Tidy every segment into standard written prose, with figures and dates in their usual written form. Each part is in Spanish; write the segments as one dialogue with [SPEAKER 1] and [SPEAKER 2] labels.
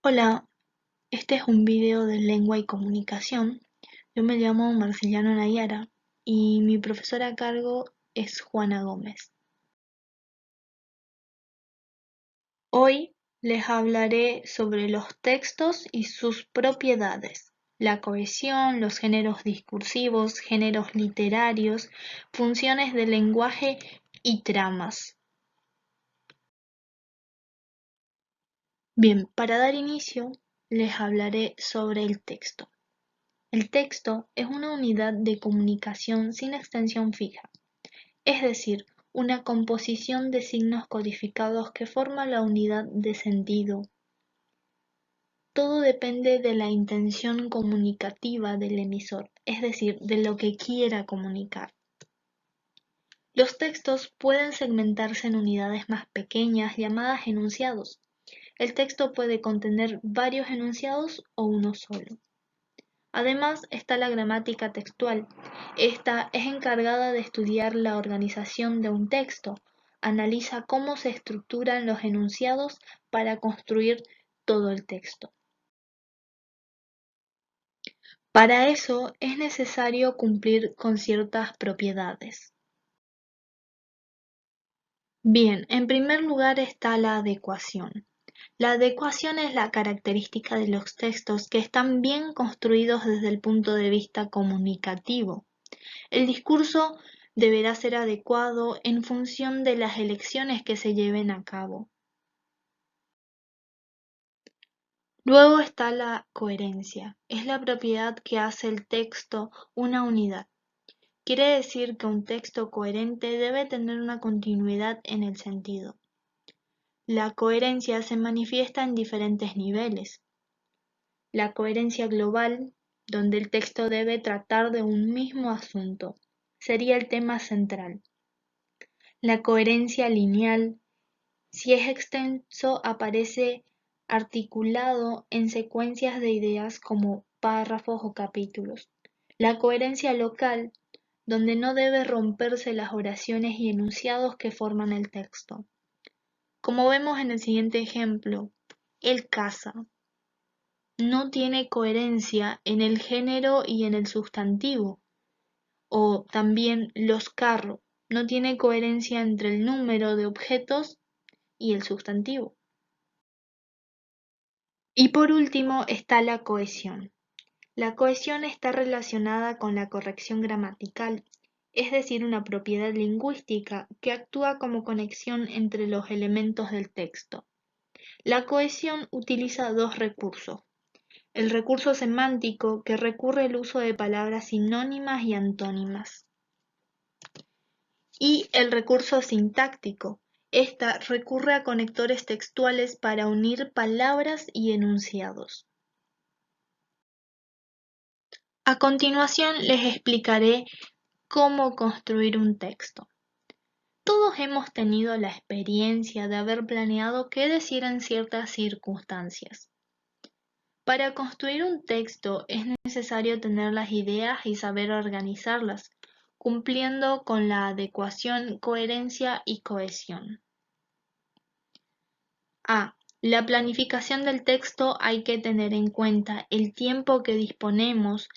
[SPEAKER 1] Hola, este es un video de lengua y comunicación. Yo me llamo Marceliano Nayara y mi profesora a cargo es Juana Gómez. Hoy les hablaré sobre los textos y sus propiedades, la cohesión, los géneros discursivos, géneros literarios, funciones del lenguaje y tramas. Bien, para dar inicio, les hablaré sobre el texto. El texto es una unidad de comunicación sin extensión fija, es decir, una composición de signos codificados que forma la unidad de sentido. Todo depende de la intención comunicativa del emisor, es decir, de lo que quiera comunicar. Los textos pueden segmentarse en unidades más pequeñas llamadas enunciados. El texto puede contener varios enunciados o uno solo. Además está la gramática textual. Esta es encargada de estudiar la organización de un texto, analiza cómo se estructuran los enunciados para construir todo el texto. Para eso es necesario cumplir con ciertas propiedades. Bien, en primer lugar está la adecuación. La adecuación es la característica de los textos que están bien construidos desde el punto de vista comunicativo. El discurso deberá ser adecuado en función de las elecciones que se lleven a cabo. Luego está la coherencia. Es la propiedad que hace el texto una unidad. Quiere decir que un texto coherente debe tener una continuidad en el sentido. La coherencia se manifiesta en diferentes niveles. La coherencia global, donde el texto debe tratar de un mismo asunto, sería el tema central. La coherencia lineal, si es extenso, aparece articulado en secuencias de ideas como párrafos o capítulos. La coherencia local, donde no debe romperse las oraciones y enunciados que forman el texto. Como vemos en el siguiente ejemplo, el caza no tiene coherencia en el género y en el sustantivo. O también los carros no tiene coherencia entre el número de objetos y el sustantivo. Y por último está la cohesión. La cohesión está relacionada con la corrección gramatical, es decir, una propiedad lingüística que actúa como conexión entre los elementos del texto. La cohesión utiliza dos recursos. El recurso semántico, que recurre al uso de palabras sinónimas y antónimas. Y el recurso sintáctico. Esta recurre a conectores textuales para unir palabras y enunciados. A continuación les explicaré cómo construir un texto. Todos hemos tenido la experiencia de haber planeado qué decir en ciertas circunstancias. Para construir un texto es necesario tener las ideas y saber organizarlas, cumpliendo con la adecuación, coherencia y cohesión. A. La planificación del texto hay que tener en cuenta el tiempo que disponemos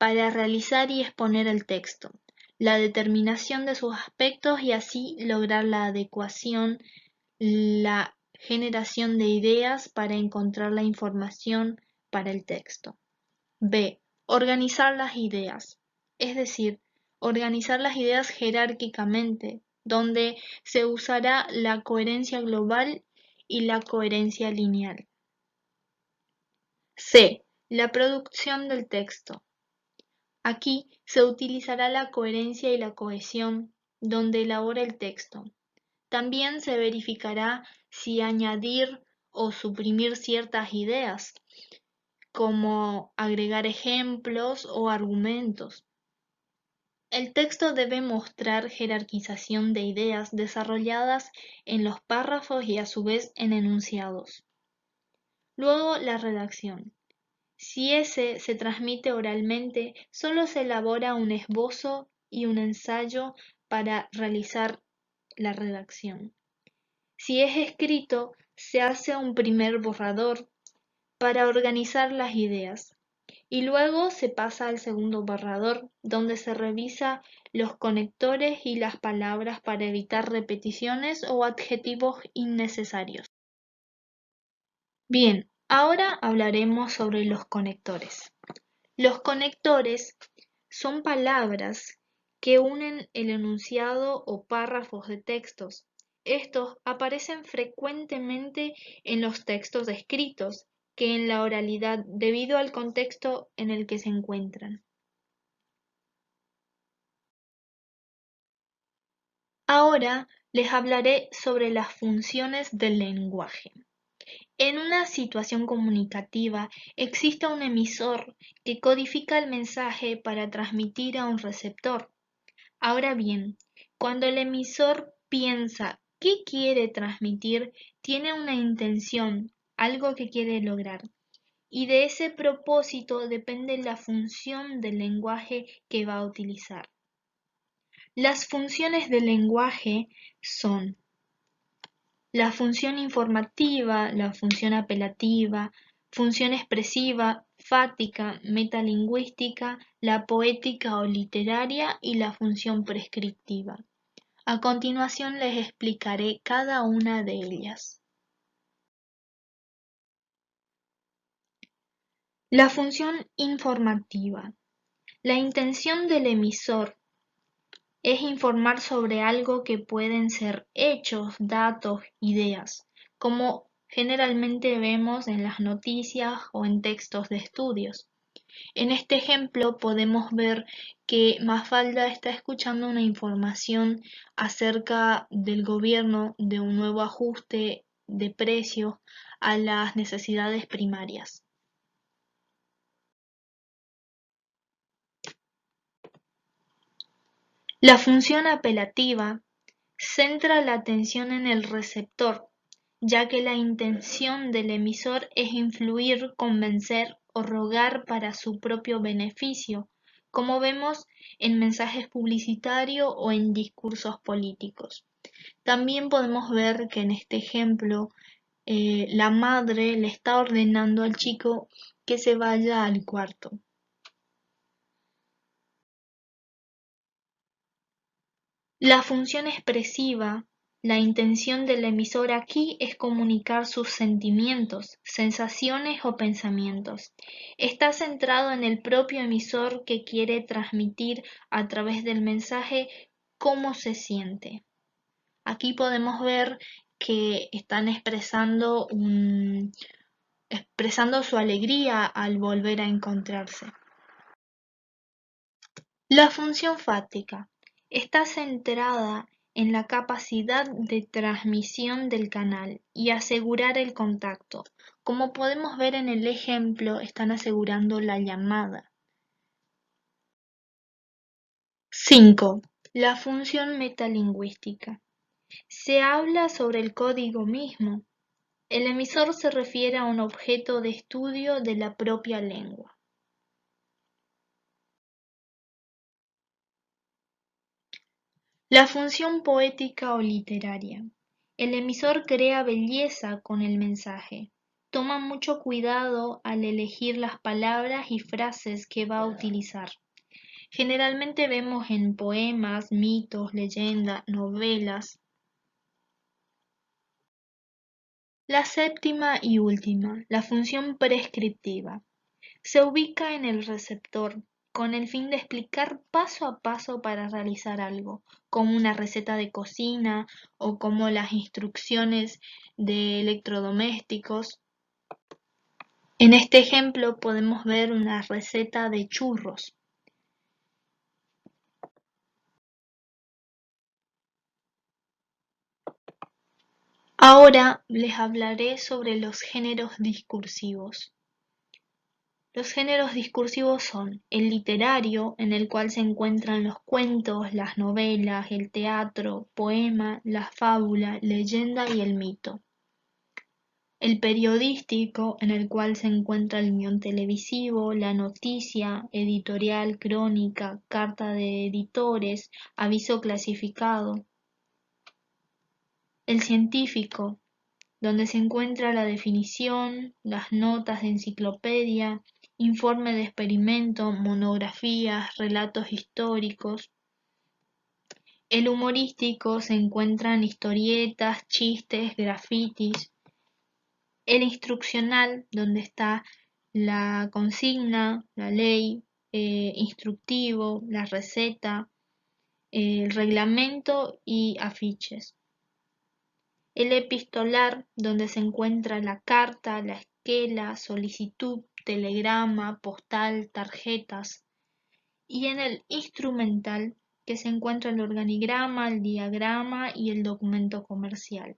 [SPEAKER 1] para realizar y exponer el texto, la determinación de sus aspectos y así lograr la adecuación, la generación de ideas para encontrar la información para el texto. B. Organizar las ideas, es decir, organizar las ideas jerárquicamente, donde se usará la coherencia global y la coherencia lineal. C. La producción del texto. Aquí se utilizará la coherencia y la cohesión donde elabora el texto. También se verificará si añadir o suprimir ciertas ideas, como agregar ejemplos o argumentos. El texto debe mostrar jerarquización de ideas desarrolladas en los párrafos y a su vez en enunciados. Luego, la redacción. Si ese se transmite oralmente, solo se elabora un esbozo y un ensayo para realizar la redacción. Si es escrito, se hace un primer borrador para organizar las ideas. Y luego se pasa al segundo borrador, donde se revisa los conectores y las palabras para evitar repeticiones o adjetivos innecesarios. Bien, ahora hablaremos sobre los conectores. Los conectores son palabras que unen el enunciado o párrafos de textos. Estos aparecen frecuentemente en los textos escritos que en la oralidad debido al contexto en el que se encuentran. Ahora les hablaré sobre las funciones del lenguaje. En una situación comunicativa existe un emisor que codifica el mensaje para transmitir a un receptor. Ahora bien, cuando el emisor piensa qué quiere transmitir, tiene una intención, algo que quiere lograr, y de ese propósito depende la función del lenguaje que va a utilizar. Las funciones del lenguaje son la función informativa, la función apelativa, función expresiva, fática, metalingüística, la poética o literaria y la función prescriptiva. A continuación les explicaré cada una de ellas. La función informativa. La intención del emisor es informar sobre algo que pueden ser hechos, datos, ideas, como generalmente vemos en las noticias o en textos de estudios. En este ejemplo podemos ver que Mafalda está escuchando una información acerca del gobierno de un nuevo ajuste de precios a las necesidades primarias. La función apelativa centra la atención en el receptor, ya que la intención del emisor es influir, convencer o rogar para su propio beneficio, como vemos en mensajes publicitarios o en discursos políticos. También podemos ver que en este ejemplo la madre le está ordenando al chico que se vaya al cuarto. La función expresiva, la intención del emisor aquí es comunicar sus sentimientos, sensaciones o pensamientos. Está centrado en el propio emisor que quiere transmitir a través del mensaje cómo se siente. Aquí podemos ver que están expresando su alegría al volver a encontrarse. La función fática está centrada en la capacidad de transmisión del canal y asegurar el contacto. Como podemos ver en el ejemplo, están asegurando la llamada. 5. La función metalingüística. Se habla sobre el código mismo. El emisor se refiere a un objeto de estudio de la propia lengua. La función poética o literaria. El emisor crea belleza con el mensaje. Toma mucho cuidado al elegir las palabras y frases que va a utilizar. Generalmente vemos en poemas, mitos, leyendas, novelas. La séptima y última, la función prescriptiva. Se ubica en el receptor con el fin de explicar paso a paso para realizar algo, como una receta de cocina o como las instrucciones de electrodomésticos. En este ejemplo podemos ver una receta de churros. Ahora les hablaré sobre los géneros discursivos. Los géneros discursivos son el literario, en el cual se encuentran los cuentos, las novelas, el teatro, poema, la fábula, leyenda y el mito. El periodístico, en el cual se encuentra el guión televisivo, la noticia, editorial, crónica, carta de editores, aviso clasificado. El científico, donde se encuentra la definición, las notas de enciclopedia, informe de experimento, monografías, relatos históricos. El humorístico se encuentran historietas, chistes, grafitis. El instruccional, donde está la consigna, la ley, instructivo, la receta, el reglamento y afiches. El epistolar, donde se encuentra la carta, la esquela, solicitud, telegrama, postal, tarjetas. Y en el instrumental, que se encuentra el organigrama, el diagrama y el documento comercial.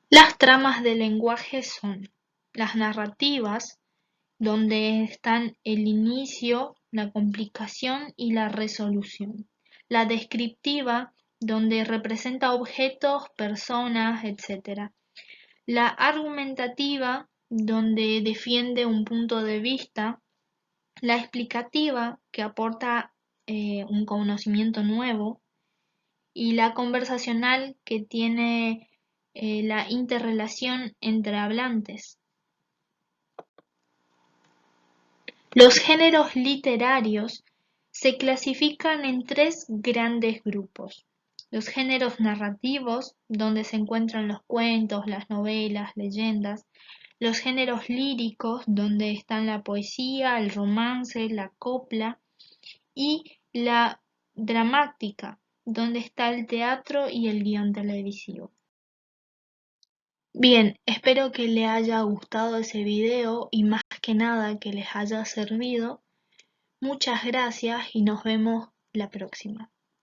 [SPEAKER 1] Las tramas del lenguaje son las narrativas, donde están el inicio, la complicación y la resolución. La descriptiva, donde representa objetos, personas, etc. La argumentativa, donde defiende un punto de vista. La explicativa, que aporta un conocimiento nuevo. Y la conversacional, que tiene la interrelación entre hablantes. Los géneros literarios se clasifican en tres grandes grupos. Los géneros narrativos, donde se encuentran los cuentos, las novelas, leyendas. Los géneros líricos, donde están la poesía, el romance, la copla. Y la dramática, donde está el teatro y el guión televisivo. Bien, espero que les haya gustado ese video y más que nada que les haya servido. Muchas gracias y nos vemos la próxima.